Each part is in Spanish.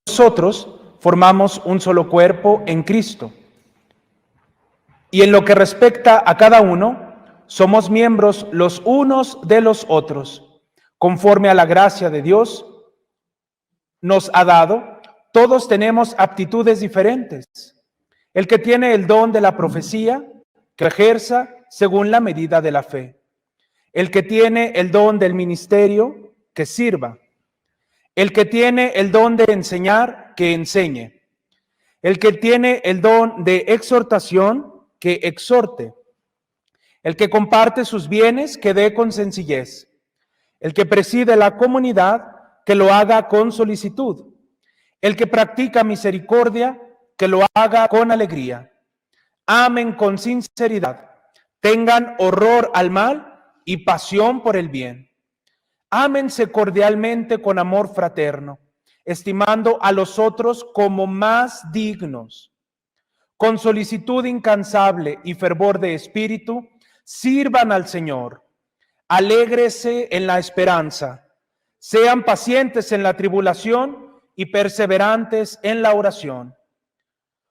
nosotros formamos un solo cuerpo en Cristo. Y en lo que respecta a cada uno, somos miembros los unos de los otros. Conforme a la gracia de Dios nos ha dado, todos tenemos aptitudes diferentes. El que tiene el don de la profecía, que ejerza según la medida de la fe. El que tiene el don del ministerio, que sirva. El que tiene el don de enseñar, que enseñe. El que tiene el don de exhortación, que exhorte. El que comparte sus bienes, que dé con sencillez. El que preside la comunidad, que lo haga con solicitud. El que practica misericordia, que lo haga con alegría. Amen con sinceridad. Tengan horror al mal y pasión por el bien. Ámense cordialmente con amor fraterno, estimando a los otros como más dignos. Con solicitud incansable y fervor de espíritu, sirvan al Señor. Alégrese en la esperanza. Sean pacientes en la tribulación y perseverantes en la oración.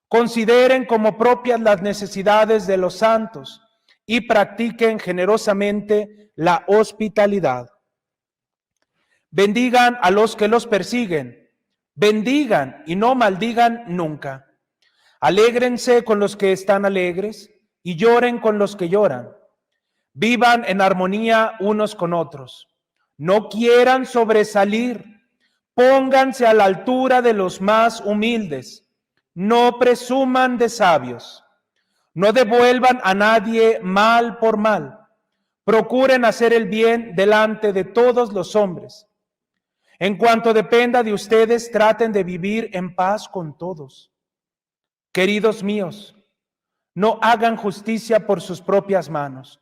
Consideren como propias las necesidades de los santos y practiquen generosamente la hospitalidad. Bendigan a los que los persiguen. Bendigan y no maldigan nunca. Alégrense con los que están alegres y lloren con los que lloran. Vivan en armonía unos con otros. No quieran sobresalir. Pónganse a la altura de los más humildes. No presuman de sabios. No devuelvan a nadie mal por mal. Procuren hacer el bien delante de todos los hombres. En cuanto dependa de ustedes, traten de vivir en paz con todos. Queridos míos, no hagan justicia por sus propias manos.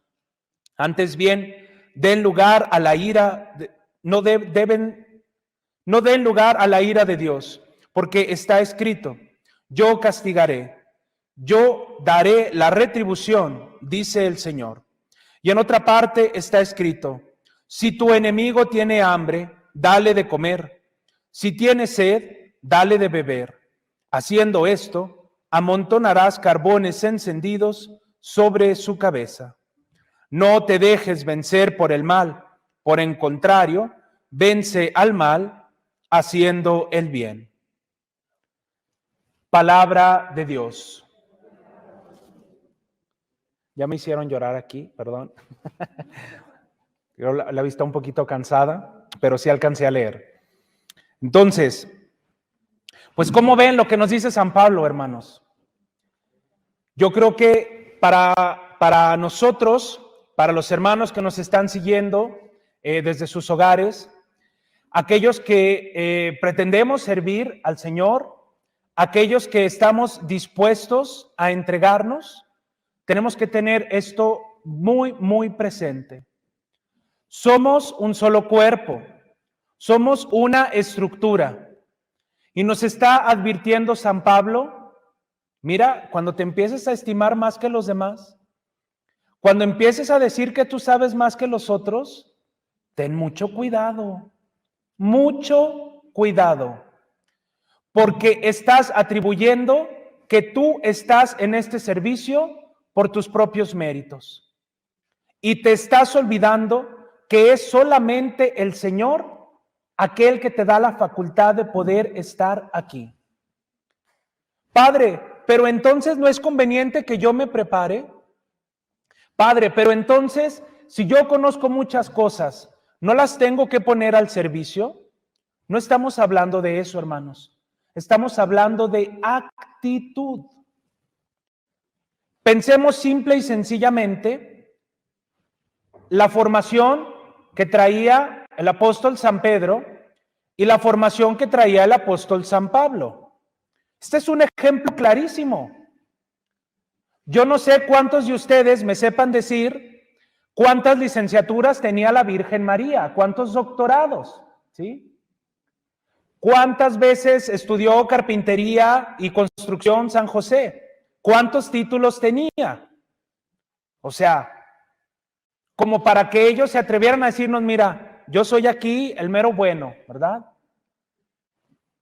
Antes bien, den lugar a la ira, no den lugar a la ira de Dios, porque está escrito: yo castigaré, yo daré la retribución, dice el Señor. Y en otra parte está escrito: si tu enemigo tiene hambre, dale de comer. Si tiene sed, dale de beber. Haciendo esto, amontonarás carbones encendidos sobre su cabeza. No te dejes vencer por el mal, por el contrario, vence al mal haciendo el bien. Palabra de Dios. Ya me hicieron llorar aquí, perdón. Yo la vista un poquito cansada, pero sí alcancé a leer. Entonces, pues ¿cómo ven lo que nos dice San Pablo, hermanos? Yo creo que para nosotros, para los hermanos que nos están siguiendo desde sus hogares, aquellos que pretendemos servir al Señor, aquellos que estamos dispuestos a entregarnos, tenemos que tener esto muy, muy presente. Somos un solo cuerpo, somos una estructura. Y nos está advirtiendo San Pablo, mira, cuando te empieces a estimar más que los demás, cuando empieces a decir que tú sabes más que los otros, ten mucho cuidado, porque estás atribuyendo que tú estás en este servicio por tus propios méritos. Y te estás olvidando que es solamente el Señor aquel que te da la facultad de poder estar aquí. Padre, pero entonces no es conveniente que yo me prepare. Padre, pero entonces, si yo conozco muchas cosas, ¿no las tengo que poner al servicio? No estamos hablando de eso, hermanos. Estamos hablando de actitud. Pensemos simple y sencillamente la formación que traía el apóstol San Pedro y la formación que traía el apóstol San Pablo. Este es un ejemplo clarísimo. Yo no sé cuántos de ustedes me sepan decir cuántas licenciaturas tenía la Virgen María, cuántos doctorados, ¿sí? ¿Cuántas veces estudió carpintería y construcción San José? ¿Cuántos títulos tenía? O sea, como para que ellos se atrevieran a decirnos, mira, yo soy aquí el mero bueno, ¿verdad?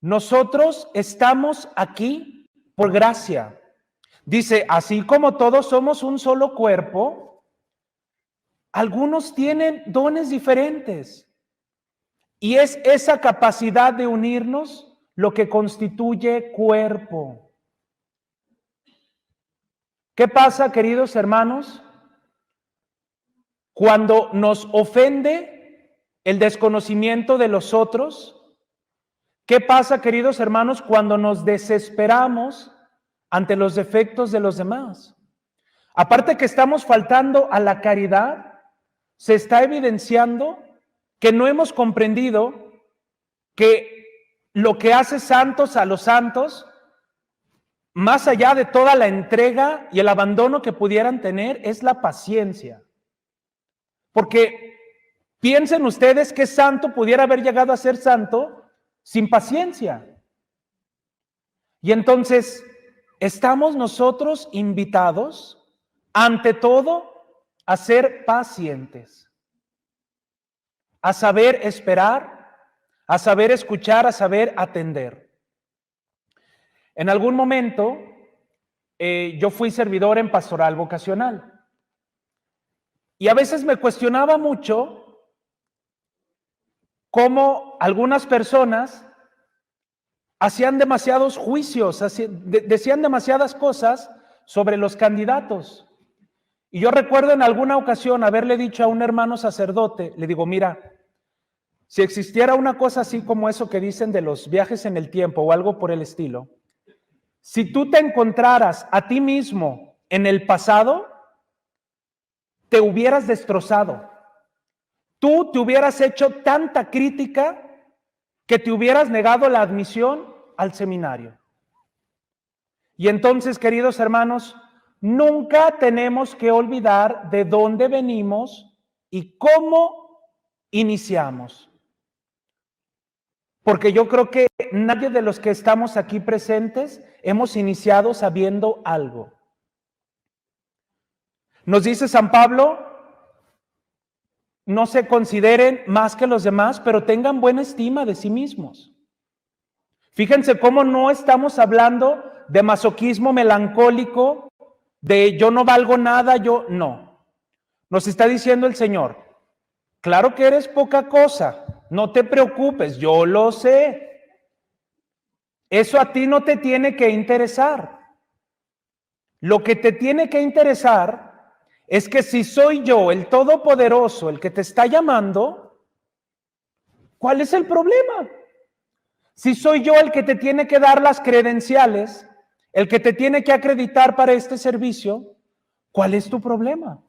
Nosotros estamos aquí por gracia. Dice, así como todos somos un solo cuerpo, algunos tienen dones diferentes. Y es esa capacidad de unirnos lo que constituye cuerpo. ¿Qué pasa, queridos hermanos? Cuando nos ofende el desconocimiento de los otros. ¿Qué pasa, queridos hermanos, cuando nos desesperamos ante los defectos de los demás? Aparte que estamos faltando a la caridad, se está evidenciando que no hemos comprendido que lo que hace santos a los santos, más allá de toda la entrega y el abandono que pudieran tener, es la paciencia. Porque piensen ustedes que santo pudiera haber llegado a ser santo sin paciencia. Y entonces, estamos nosotros invitados, ante todo, a ser pacientes, a saber esperar, a saber escuchar, a saber atender. En algún momento, yo fui servidor en pastoral vocacional. Y a veces me cuestionaba mucho cómo algunas personas hacían demasiados juicios, decían demasiadas cosas sobre los candidatos. Y yo recuerdo en alguna ocasión haberle dicho a un hermano sacerdote, le digo, mira, si existiera una cosa así como eso que dicen de los viajes en el tiempo o algo por el estilo, si tú te encontraras a ti mismo en el pasado, te hubieras destrozado. Tú te hubieras hecho tanta crítica que te hubieras negado la admisión al seminario. Y entonces, queridos hermanos, nunca tenemos que olvidar de dónde venimos y cómo iniciamos. Porque yo creo que nadie de los que estamos aquí presentes hemos iniciado sabiendo algo. Nos dice San Pablo, no se consideren más que los demás, pero tengan buena estima de sí mismos. Fíjense cómo no estamos hablando de masoquismo melancólico, de yo no valgo nada, yo no. Nos está diciendo el Señor, claro que eres poca cosa, no te preocupes, yo lo sé. Eso a ti no te tiene que interesar. Lo que te tiene que interesar es que si soy yo, el Todopoderoso, el que te está llamando, ¿cuál es el problema? Si soy yo el que te tiene que dar las credenciales, el que te tiene que acreditar para este servicio, ¿cuál es tu problema?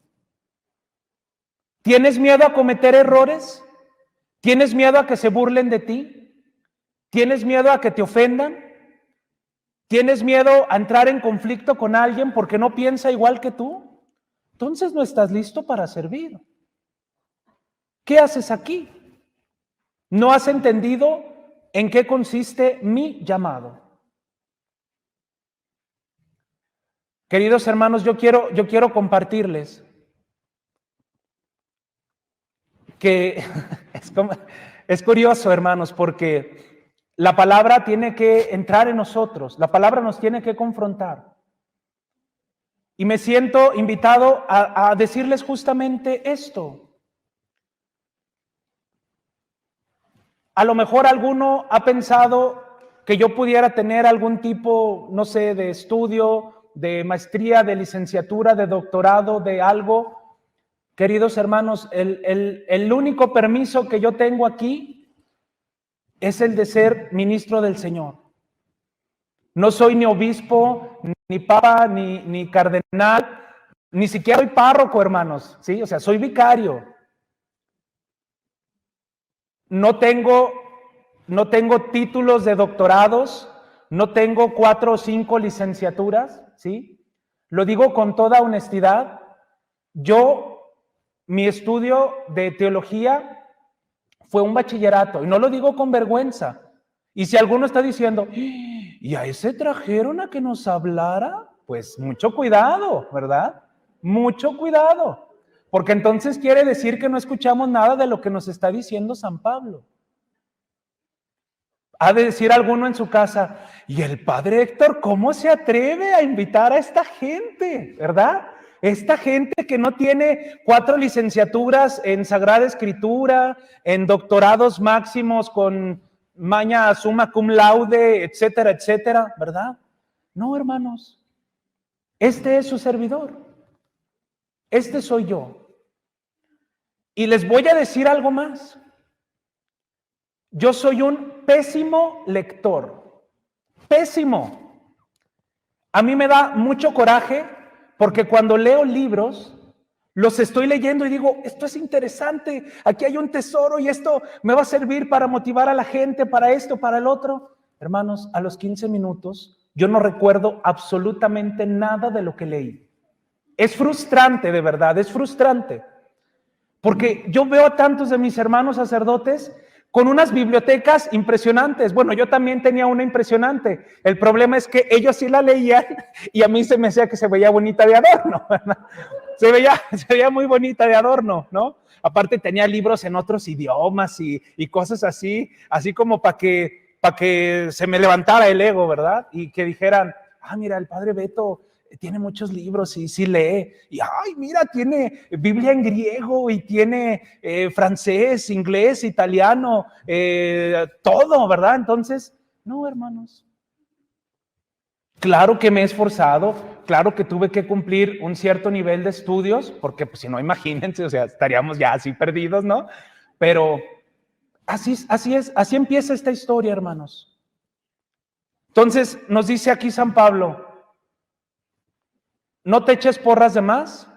¿Tienes miedo a cometer errores? ¿Tienes miedo a que se burlen de ti? ¿Tienes miedo a que te ofendan? ¿Tienes miedo a entrar en conflicto con alguien porque no piensa igual que tú? Entonces no estás listo para servir. ¿Qué haces aquí? ¿No has entendido en qué consiste mi llamado? Queridos hermanos, yo quiero compartirles que es curioso, hermanos, porque la palabra tiene que entrar en nosotros, la palabra nos tiene que confrontar. Y me siento invitado a decirles justamente esto. A lo mejor alguno ha pensado que yo pudiera tener algún tipo, no sé, de estudio, de maestría, de licenciatura, de doctorado, de algo. Queridos hermanos, el único permiso que yo tengo aquí es el de ser ministro del Señor. No soy ni obispo, ni papa, ni cardenal, ni siquiera soy párroco, hermanos, ¿sí? O sea, soy vicario. No tengo títulos de doctorados, no tengo 4 o 5 licenciaturas, ¿sí? Lo digo con toda honestidad. Mi estudio de teología fue un bachillerato, y no lo digo con vergüenza. Y si alguno está diciendo, ¿y a ese trajeron a que nos hablara? Pues mucho cuidado, ¿verdad? Mucho cuidado, porque entonces quiere decir que no escuchamos nada de lo que nos está diciendo San Pablo. Ha de decir alguno en su casa, y el padre Héctor, ¿cómo se atreve a invitar a esta gente? ¿Verdad? Esta gente que no tiene 4 licenciaturas en Sagrada Escritura, en doctorados máximos con maña summa cum laude, etcétera, etcétera, ¿verdad? No, hermanos. Este es su servidor. Este soy yo. Y les voy a decir algo más. Yo soy un pésimo lector. Pésimo. A mí me da mucho coraje porque cuando leo libros, los estoy leyendo y digo, esto es interesante, aquí hay un tesoro y esto me va a servir para motivar a la gente, para esto, para el otro. Hermanos, a los 15 minutos, yo no recuerdo absolutamente nada de lo que leí. Es frustrante, de verdad, es frustrante. Porque yo veo a tantos de mis hermanos sacerdotes con unas bibliotecas impresionantes. Bueno, yo también tenía una impresionante. El problema es que ellos sí la leían y a mí se me decía que se veía bonita de adorno, ¿verdad? Se veía muy bonita de adorno, ¿no? Aparte tenía libros en otros idiomas y cosas así, así como para que se me levantara el ego, ¿verdad? Y que dijeran, mira, el padre Beto tiene muchos libros y sí lee, y ay, mira, tiene Biblia en griego y tiene francés, inglés, italiano, todo, ¿verdad? Entonces, no, hermanos. Claro que me he esforzado, claro que tuve que cumplir un cierto nivel de estudios, porque pues, si no, imagínense, o sea, estaríamos ya así perdidos, ¿no? Pero así es, así empieza esta historia, hermanos. Entonces, nos dice aquí San Pablo, no te eches porras de más,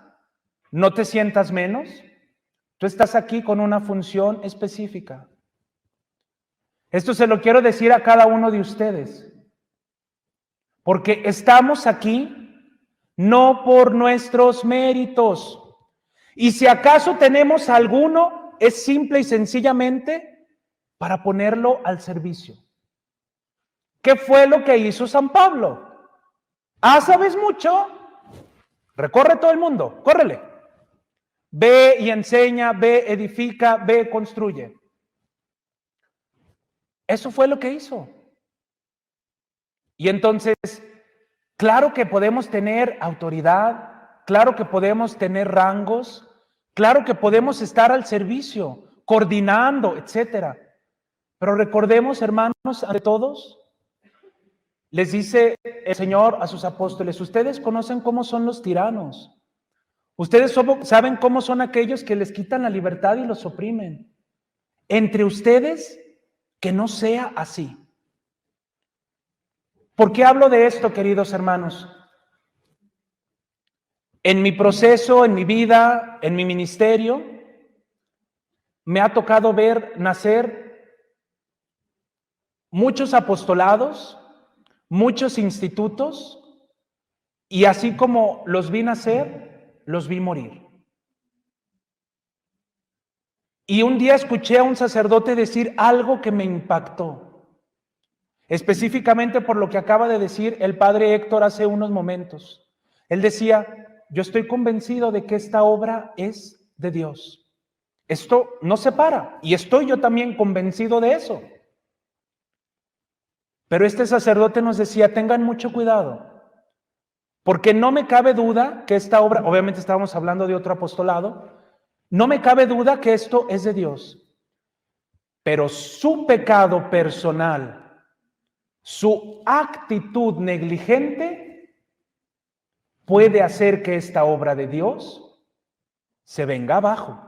no te sientas menos, tú estás aquí con una función específica. Esto se lo quiero decir a cada uno de ustedes, porque estamos aquí no por nuestros méritos, y si acaso tenemos alguno, es simple y sencillamente para ponerlo al servicio. ¿Qué fue lo que hizo San Pablo? ¿Sabes mucho? Recorre todo el mundo, córrele. Ve y enseña, ve, edifica, ve, construye. Eso fue lo que hizo. Y entonces, claro que podemos tener autoridad, claro que podemos tener rangos, claro que podemos estar al servicio, coordinando, etcétera. Pero recordemos, hermanos, ante todos, les dice el Señor a sus apóstoles, ustedes conocen cómo son los tiranos. Ustedes saben cómo son aquellos que les quitan la libertad y los oprimen. Entre ustedes, que no sea así. ¿Por qué hablo de esto, queridos hermanos? En mi proceso, en mi vida, en mi ministerio, me ha tocado ver nacer muchos apostolados, muchos institutos, y así como los vi nacer, los vi morir. Y un día escuché a un sacerdote decir algo que me impactó, específicamente por lo que acaba de decir el padre Héctor hace unos momentos. Él decía, yo estoy convencido de que esta obra es de Dios. Esto no se para, y estoy yo también convencido de eso. Pero este sacerdote nos decía, tengan mucho cuidado, porque no me cabe duda que esta obra, obviamente estábamos hablando de otro apostolado, no me cabe duda que esto es de Dios, pero su pecado personal, su actitud negligente, puede hacer que esta obra de Dios se venga abajo.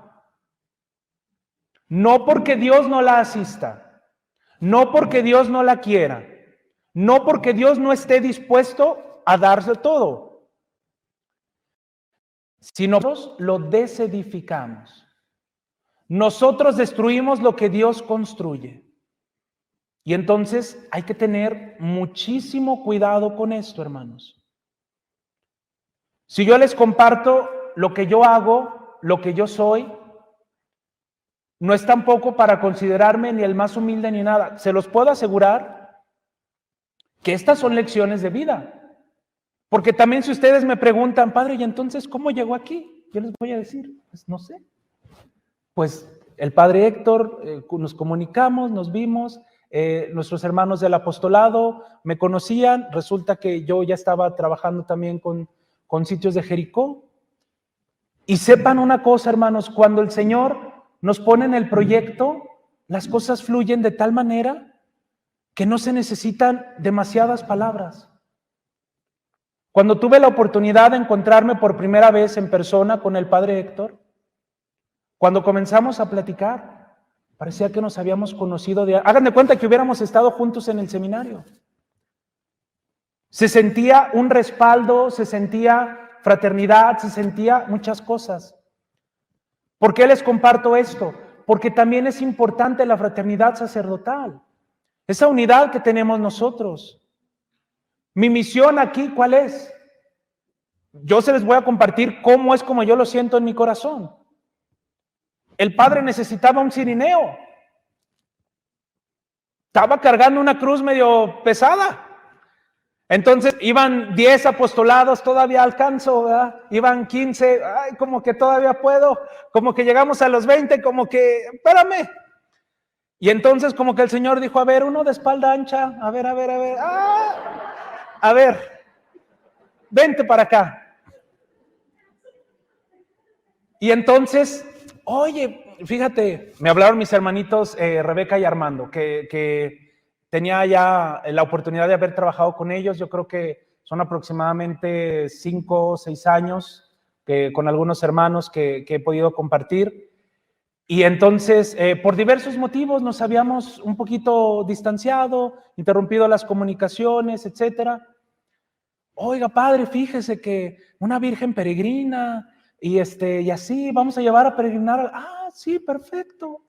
No porque Dios no la asista, no porque Dios no la quiera, no porque Dios no esté dispuesto a darse todo, sino nosotros lo desedificamos. Nosotros destruimos lo que Dios construye. Y entonces hay que tener muchísimo cuidado con esto, hermanos. Si yo les comparto lo que yo hago, lo que yo soy, no es tampoco para considerarme ni el más humilde ni nada. Se los puedo asegurar que estas son lecciones de vida. Porque también si ustedes me preguntan, padre, ¿y entonces cómo llegó aquí? Yo les voy a decir, pues no sé. Pues el padre Héctor, nos comunicamos, nos vimos, nuestros hermanos del apostolado me conocían, resulta que yo ya estaba trabajando también con sitios de Jericó. Y sepan una cosa, hermanos, cuando el Señor nos pone en el proyecto, las cosas fluyen de tal manera que no se necesitan demasiadas palabras. Cuando tuve la oportunidad de encontrarme por primera vez en persona con el padre Héctor, cuando comenzamos a platicar, parecía que nos habíamos conocido Hagan de cuenta que hubiéramos estado juntos en el seminario. Se sentía un respaldo, se sentía fraternidad, se sentía muchas cosas. ¿Por qué les comparto esto? Porque también es importante la fraternidad sacerdotal, esa unidad que tenemos nosotros. Mi misión aquí, ¿cuál es? Yo se les voy a compartir cómo es como yo lo siento en mi corazón. El padre necesitaba un cirineo. Estaba cargando una cruz medio pesada. Entonces iban 10 apostolados, todavía alcanzo, ¿verdad? Iban 15, ay, como que todavía puedo, como que llegamos a los 20, como que, espérame. Y entonces como que el Señor dijo, a ver, uno de espalda ancha, a ver, a ver, vente para acá. Y entonces, oye, fíjate, me hablaron mis hermanitos Rebeca y Armando, que tenía ya la oportunidad de haber trabajado con ellos. Yo creo que son aproximadamente 5 o 6 años con algunos hermanos que he podido compartir. Y entonces, por diversos motivos, nos habíamos un poquito distanciado, interrumpido las comunicaciones, etcétera. Oiga, padre, fíjese que una virgen peregrina y así vamos a llevar a peregrinar. Ah, sí, perfecto.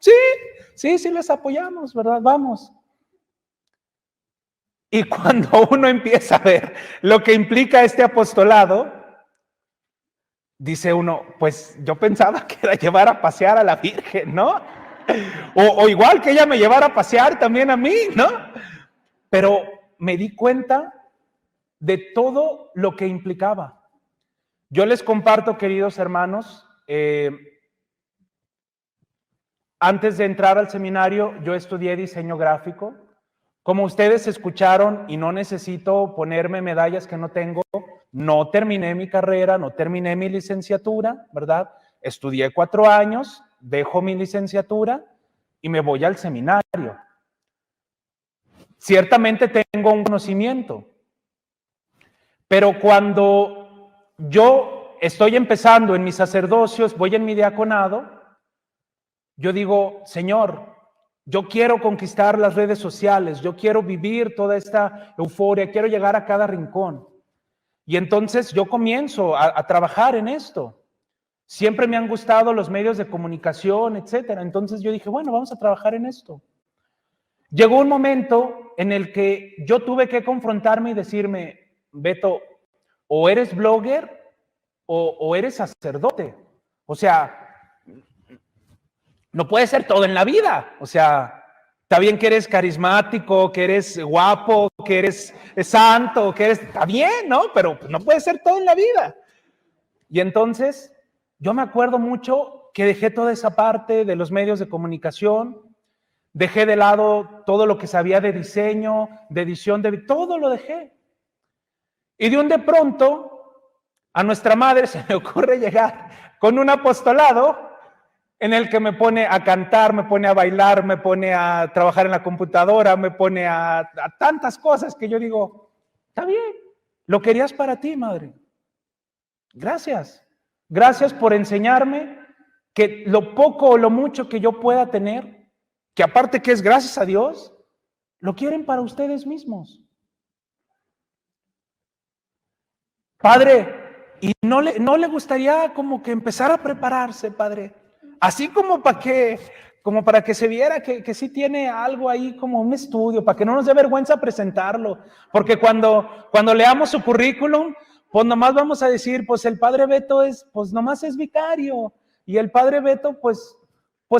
Sí, les apoyamos, ¿verdad? Vamos. Y cuando uno empieza a ver lo que implica este apostolado, dice uno, pues yo pensaba que era llevar a pasear a la Virgen, ¿no? O igual que ella me llevara a pasear también a mí, ¿no? Pero me di cuenta de todo lo que implicaba. Yo les comparto, queridos hermanos, antes de entrar al seminario, yo estudié diseño gráfico. Como ustedes escucharon, y no necesito ponerme medallas que no tengo, no terminé mi carrera, no terminé mi licenciatura, ¿verdad? Estudié 4 años, dejo mi licenciatura y me voy al seminario. Ciertamente tengo un conocimiento, pero cuando yo estoy empezando en mis sacerdocios, voy en mi diaconado, yo digo, Señor, yo quiero conquistar las redes sociales, yo quiero vivir toda esta euforia, quiero llegar a cada rincón. Y entonces yo comienzo a trabajar en esto. Siempre me han gustado los medios de comunicación, etcétera. Entonces yo dije, bueno, vamos a trabajar en esto. Llegó un momento en el que yo tuve que confrontarme y decirme, Beto, o eres blogger o eres sacerdote. O sea, no puede ser todo en la vida. O sea, está bien que eres carismático, que eres guapo, que eres santo, que eres... Está bien, ¿no? Pero no puede ser todo en la vida. Y entonces, yo me acuerdo mucho que dejé toda esa parte de los medios de comunicación, dejé de lado todo lo que sabía de diseño, de edición, todo lo dejé. Y de un de pronto, a nuestra madre se le ocurre llegar con un apostolado en el que me pone a cantar, me pone a bailar, me pone a trabajar en la computadora, me pone a tantas cosas que yo digo, está bien, lo querías para ti, madre. Gracias. Gracias por enseñarme que lo poco o lo mucho que yo pueda tener, que aparte que es gracias a Dios, lo quieren para ustedes mismos. Padre, ¿y no le gustaría como que empezar a prepararse, padre? Así como para que se viera que sí tiene algo ahí como un estudio, para que no nos dé vergüenza presentarlo. Porque cuando leamos su currículum, pues nomás vamos a decir, pues el padre Beto pues nomás es vicario. Y el padre Beto, pues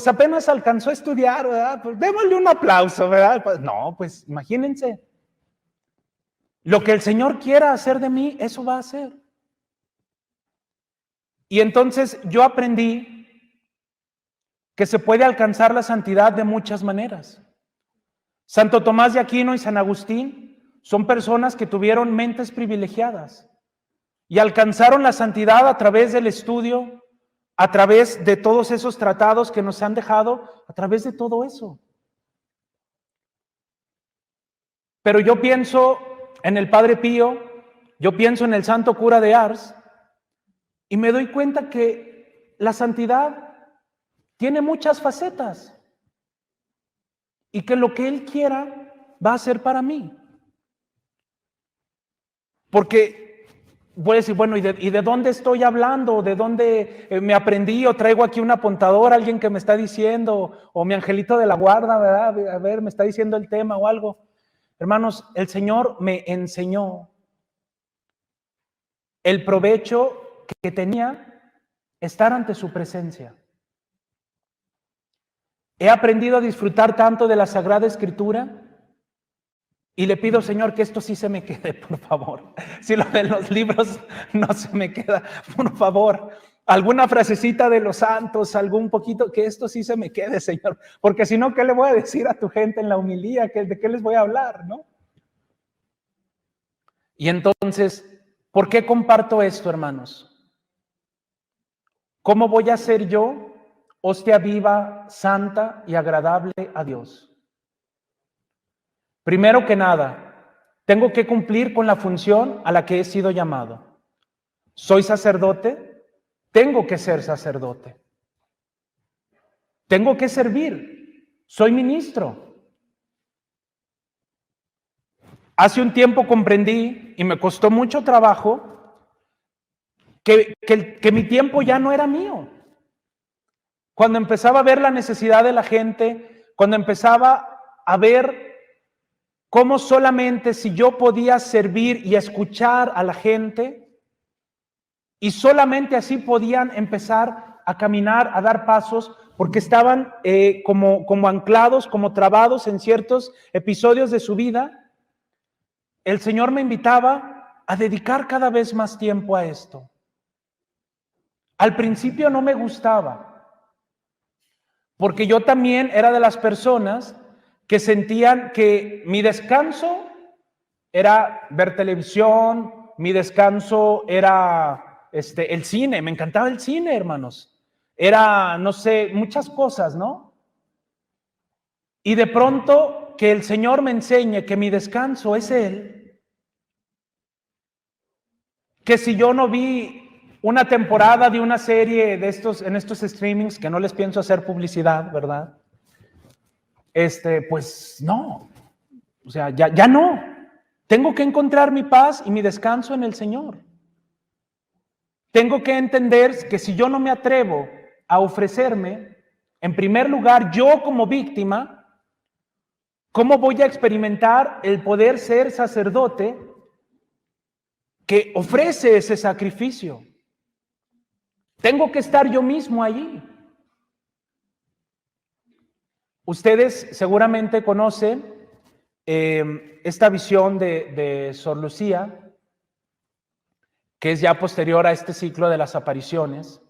apenas alcanzó a estudiar, ¿verdad? Pues démosle un aplauso, ¿verdad? Pues no, pues imagínense. Lo que el Señor quiera hacer de mí, eso va a hacer. Y entonces yo aprendí que se puede alcanzar la santidad de muchas maneras. Santo Tomás de Aquino y San Agustín son personas que tuvieron mentes privilegiadas y alcanzaron la santidad a través del estudio, a través de todos esos tratados que nos han dejado, a través de todo eso. Pero yo pienso en el Padre Pío, yo pienso en el Santo Cura de Ars y me doy cuenta que la santidad tiene muchas facetas y que lo que Él quiera va a ser para mí. Porque voy a decir, bueno, ¿y de dónde estoy hablando? ¿De dónde me aprendí? ¿O traigo aquí un apuntador, alguien que me está diciendo? ¿O mi angelito de la guarda, verdad? A ver, me está diciendo el tema o algo. Hermanos, el Señor me enseñó el provecho que tenía estar ante su presencia. He aprendido a disfrutar tanto de la Sagrada Escritura y le pido, Señor, que esto sí se me quede, por favor. Si lo de los libros no se me queda, por favor. Alguna frasecita de los santos, algún poquito, que esto sí se me quede, Señor. Porque si no, ¿qué le voy a decir a tu gente en la homilía? ¿De qué les voy a hablar, no? Y entonces, ¿por qué comparto esto, hermanos? ¿Cómo voy a ser yo hostia viva, santa y agradable a Dios? Primero que nada, tengo que cumplir con la función a la que he sido llamado. ¿Soy sacerdote? Tengo que ser sacerdote. Tengo que servir. Soy ministro. Hace un tiempo comprendí, y me costó mucho trabajo, que mi tiempo ya no era mío. Cuando empezaba a ver la necesidad de la gente, cuando empezaba a ver cómo solamente si yo podía servir y escuchar a la gente, y solamente así podían empezar a caminar, a dar pasos, porque estaban como anclados, como trabados en ciertos episodios de su vida, el Señor me invitaba a dedicar cada vez más tiempo a esto. Al principio no me gustaba, porque yo también era de las personas que sentían que mi descanso era ver televisión, mi descanso era el cine, me encantaba el cine, hermanos. Era, no sé, muchas cosas, ¿no? Y de pronto que el Señor me enseñe que mi descanso es Él, que si yo no vi una temporada de una serie de en estos streamings, que no les pienso hacer publicidad, ¿verdad? Pues no, o sea, ya no. Tengo que encontrar mi paz y mi descanso en el Señor. Tengo que entender que si yo no me atrevo a ofrecerme, en primer lugar, yo como víctima, ¿cómo voy a experimentar el poder ser sacerdote que ofrece ese sacrificio? Tengo que estar yo mismo allí. Ustedes seguramente conocen esta visión de Sor Lucía, que es ya posterior a este ciclo de las apariciones,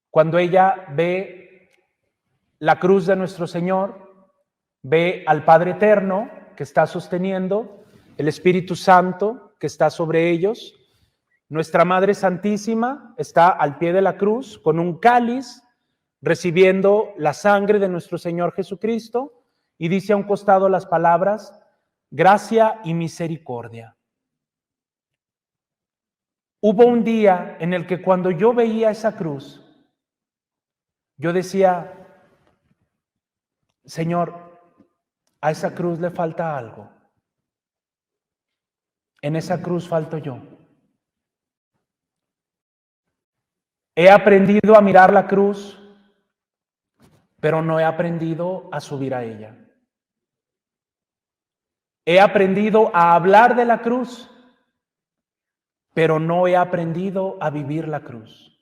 cuando ella ve la cruz de nuestro Señor, ve al Padre Eterno que está sosteniendo, el Espíritu Santo que está sobre ellos, nuestra Madre Santísima está al pie de la cruz con un cáliz recibiendo la sangre de nuestro Señor Jesucristo y dice a un costado las palabras, gracia y misericordia. Hubo un día en el que cuando yo veía esa cruz, yo decía, Señor, a esa cruz le falta algo. En esa cruz falto yo. He aprendido a mirar la cruz, pero no he aprendido a subir a ella. He aprendido a hablar de la cruz, pero no he aprendido a vivir la cruz.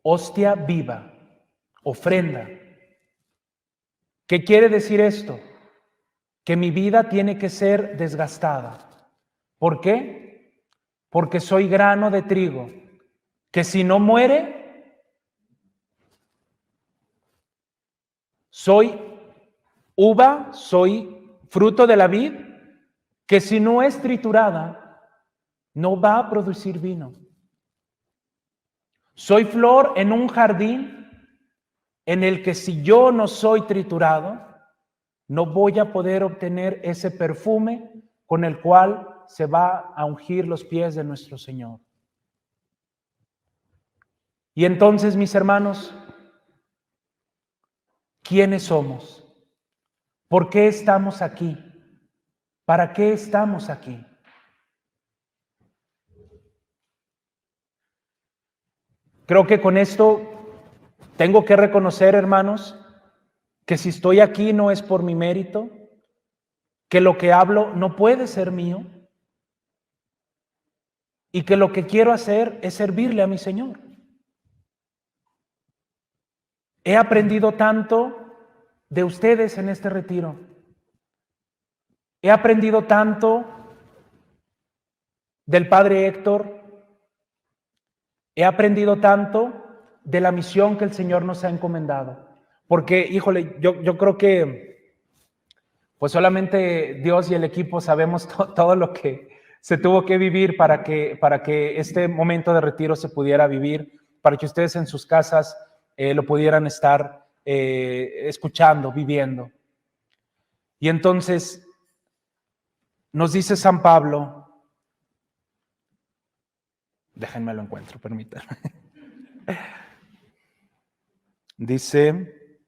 Hostia viva, ofrenda. ¿Qué quiere decir esto? Que mi vida tiene que ser desgastada. ¿Por qué? Porque soy grano de trigo, que si no muere, soy Uva, soy fruto de la vid, que si no es triturada, no va a producir vino. Soy flor en un jardín en el que si yo no soy triturado, no voy a poder obtener ese perfume con el cual se va a ungir los pies de nuestro Señor. Y entonces, mis hermanos, ¿quiénes somos? ¿Por qué estamos aquí? ¿Para qué estamos aquí? Creo que con esto tengo que reconocer, hermanos, que si estoy aquí no es por mi mérito, que lo que hablo no puede ser mío y que lo que quiero hacer es servirle a mi Señor. He aprendido tanto de ustedes en este retiro. He aprendido tanto del Padre Héctor. He aprendido tanto de la misión que el Señor nos ha encomendado. Porque, híjole, yo creo que pues solamente Dios y el equipo sabemos todo lo que se tuvo que vivir para que este momento de retiro se pudiera vivir, para que ustedes en sus casas lo pudieran estar escuchando, viviendo. Y entonces nos dice San Pablo, déjenme lo encuentro, permítanme. Dice,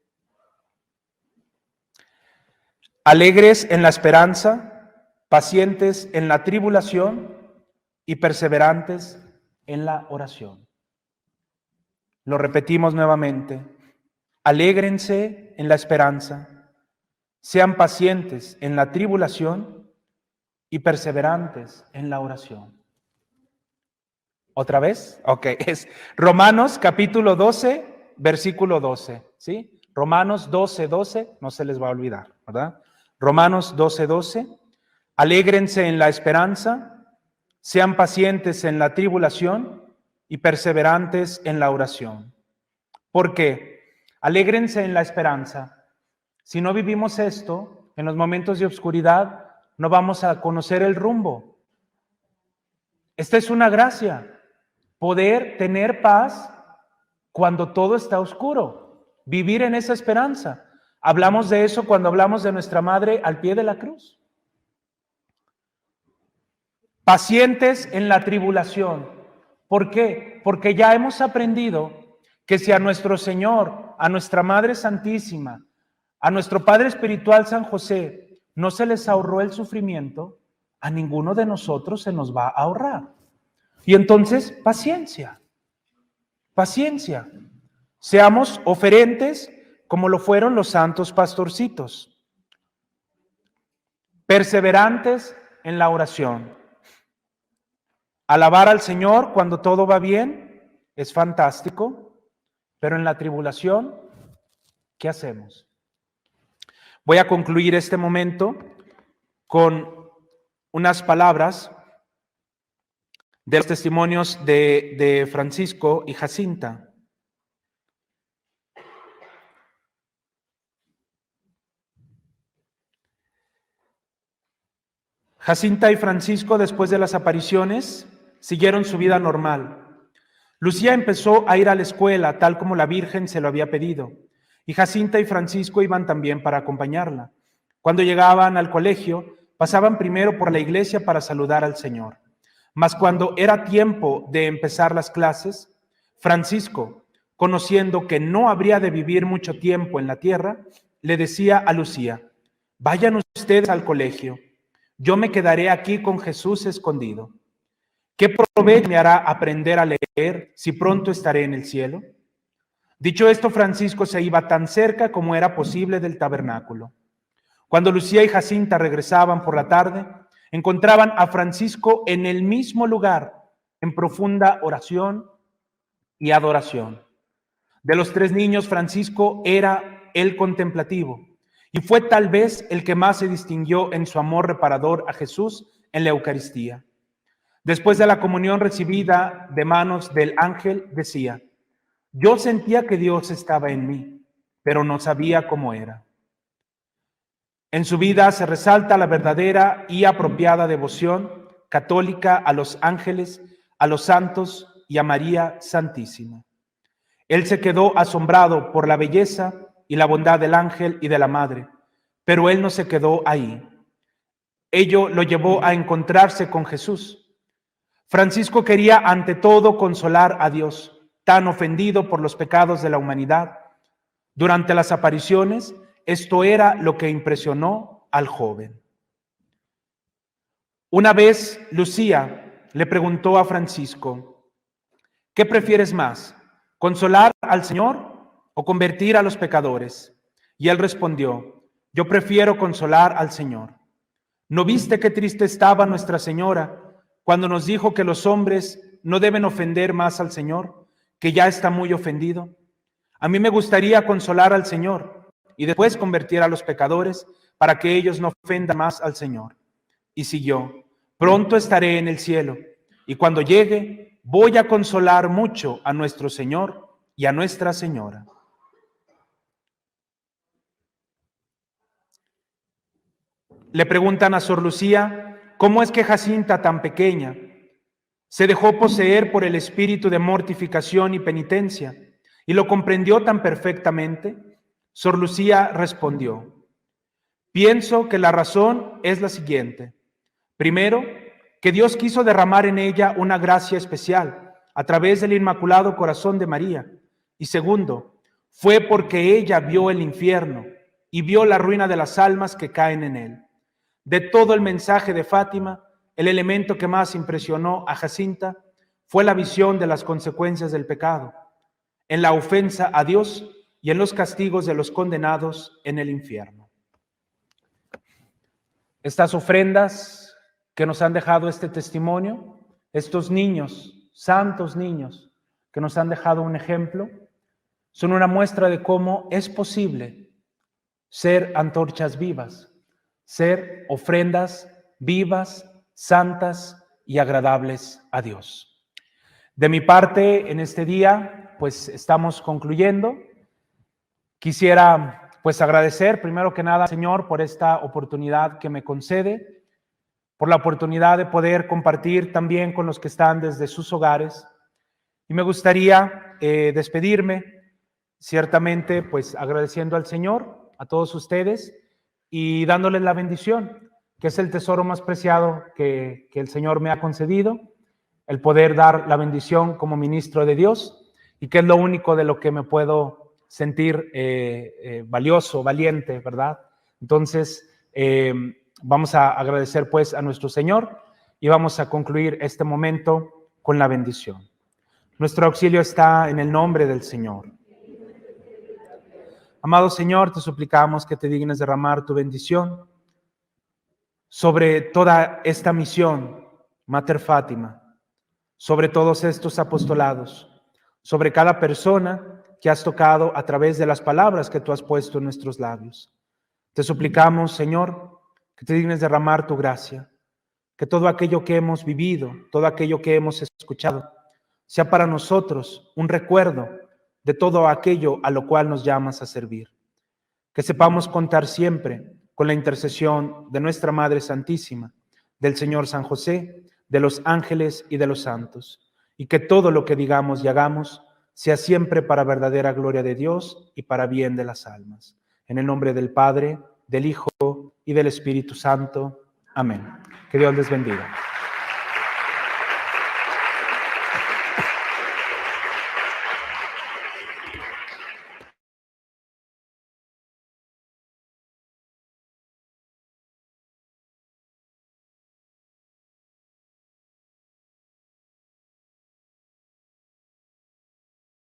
alegres en la esperanza, pacientes en la tribulación y perseverantes en la oración. Lo repetimos nuevamente. Alégrense en la esperanza, sean pacientes en la tribulación y perseverantes en la oración. ¿Otra vez? Ok, es Romanos capítulo 12, versículo 12, ¿sí? Romanos 12, 12, no se les va a olvidar, ¿verdad? Romanos 12, 12. Alégrense en la esperanza, sean pacientes en la tribulación y perseverantes en la oración. ¿Por qué? Alégrense en la esperanza. Si no vivimos esto, en los momentos de oscuridad, no vamos a conocer el rumbo. Esta es una gracia, poder tener paz cuando todo está oscuro, vivir en esa esperanza. Hablamos de eso cuando hablamos de nuestra madre al pie de la cruz. Pacientes en la tribulación. ¿Por qué? Porque ya hemos aprendido que si a nuestro Señor, a nuestra Madre Santísima, a nuestro Padre Espiritual San José, no se les ahorró el sufrimiento, a ninguno de nosotros se nos va a ahorrar. Y entonces, paciencia, paciencia. Seamos oferentes como lo fueron los santos pastorcitos. Perseverantes en la oración. Alabar al Señor cuando todo va bien es fantástico, pero en la tribulación, ¿qué hacemos? Voy a concluir este momento con unas palabras de los testimonios de Francisco y Jacinta. Jacinta y Francisco, después de las apariciones, siguieron su vida normal. Lucía empezó a ir a la escuela, tal como la Virgen se lo había pedido, y Jacinta y Francisco iban también para acompañarla. Cuando llegaban al colegio, pasaban primero por la iglesia para saludar al Señor. Mas cuando era tiempo de empezar las clases, Francisco, conociendo que no habría de vivir mucho tiempo en la tierra, le decía a Lucía, vayan ustedes al colegio, yo me quedaré aquí con Jesús escondido. ¿Qué provecho me hará aprender a leer si pronto estaré en el cielo? Dicho esto, Francisco se iba tan cerca como era posible del tabernáculo. Cuando Lucía y Jacinta regresaban por la tarde, encontraban a Francisco en el mismo lugar, en profunda oración y adoración. De los tres niños, Francisco era el contemplativo y fue tal vez el que más se distinguió en su amor reparador a Jesús en la Eucaristía. Después de la comunión recibida de manos del ángel, decía, yo sentía que Dios estaba en mí, pero no sabía cómo era. En su vida se resalta la verdadera y apropiada devoción católica a los ángeles, a los santos y a María Santísima. Él se quedó asombrado por la belleza y la bondad del ángel y de la madre, pero él no se quedó ahí. Ello lo llevó a encontrarse con Jesús. Francisco quería ante todo consolar a Dios, tan ofendido por los pecados de la humanidad. Durante las apariciones, esto era lo que impresionó al joven. Una vez, Lucía le preguntó a Francisco: ¿qué prefieres más, consolar al Señor o convertir a los pecadores? Y él respondió: yo prefiero consolar al Señor. ¿No viste qué triste estaba Nuestra Señora cuando nos dijo que los hombres no deben ofender más al Señor, que ya está muy ofendido? A mí me gustaría consolar al Señor y después convertir a los pecadores para que ellos no ofendan más al Señor. Y siguió: pronto estaré en el cielo, y cuando llegue voy a consolar mucho a nuestro Señor y a Nuestra Señora. Le preguntan a Sor Lucía: ¿cómo es que Jacinta, tan pequeña, se dejó poseer por el espíritu de mortificación y penitencia y lo comprendió tan perfectamente? Sor Lucía respondió: pienso que la razón es la siguiente. Primero, que Dios quiso derramar en ella una gracia especial a través del Inmaculado Corazón de María. Y segundo, fue porque ella vio el infierno y vio la ruina de las almas que caen en él. De todo el mensaje de Fátima, el elemento que más impresionó a Jacinta fue la visión de las consecuencias del pecado, en la ofensa a Dios y en los castigos de los condenados en el infierno. Estas ofrendas que nos han dejado este testimonio, estos niños, santos niños, que nos han dejado un ejemplo, son una muestra de cómo es posible ser antorchas vivas, ser ofrendas vivas, santas y agradables a Dios. De mi parte, en este día, pues estamos concluyendo. Quisiera pues agradecer primero que nada, Señor, por esta oportunidad que me concede, por la oportunidad de poder compartir también con los que están desde sus hogares. Y me gustaría despedirme, ciertamente, pues agradeciendo al Señor, a todos ustedes, y dándoles la bendición, que es el tesoro más preciado que el Señor me ha concedido, el poder dar la bendición como ministro de Dios, y que es lo único de lo que me puedo sentir valioso, valiente, ¿verdad? Entonces, vamos a agradecer pues a nuestro Señor y vamos a concluir este momento con la bendición. Nuestro auxilio está en el nombre del Señor. Amado Señor, te suplicamos que te dignes derramar tu bendición sobre toda esta misión, Mater Fátima, sobre todos estos apostolados, sobre cada persona que has tocado a través de las palabras que tú has puesto en nuestros labios. Te suplicamos, Señor, que te dignes derramar tu gracia, que todo aquello que hemos vivido, todo aquello que hemos escuchado, sea para nosotros un recuerdo de todo aquello a lo cual nos llamas a servir. Que sepamos contar siempre con la intercesión de nuestra Madre Santísima, del Señor San José, de los ángeles y de los santos, y que todo lo que digamos y hagamos sea siempre para verdadera gloria de Dios y para bien de las almas. En el nombre del Padre, del Hijo y del Espíritu Santo. Amén. Que Dios les bendiga.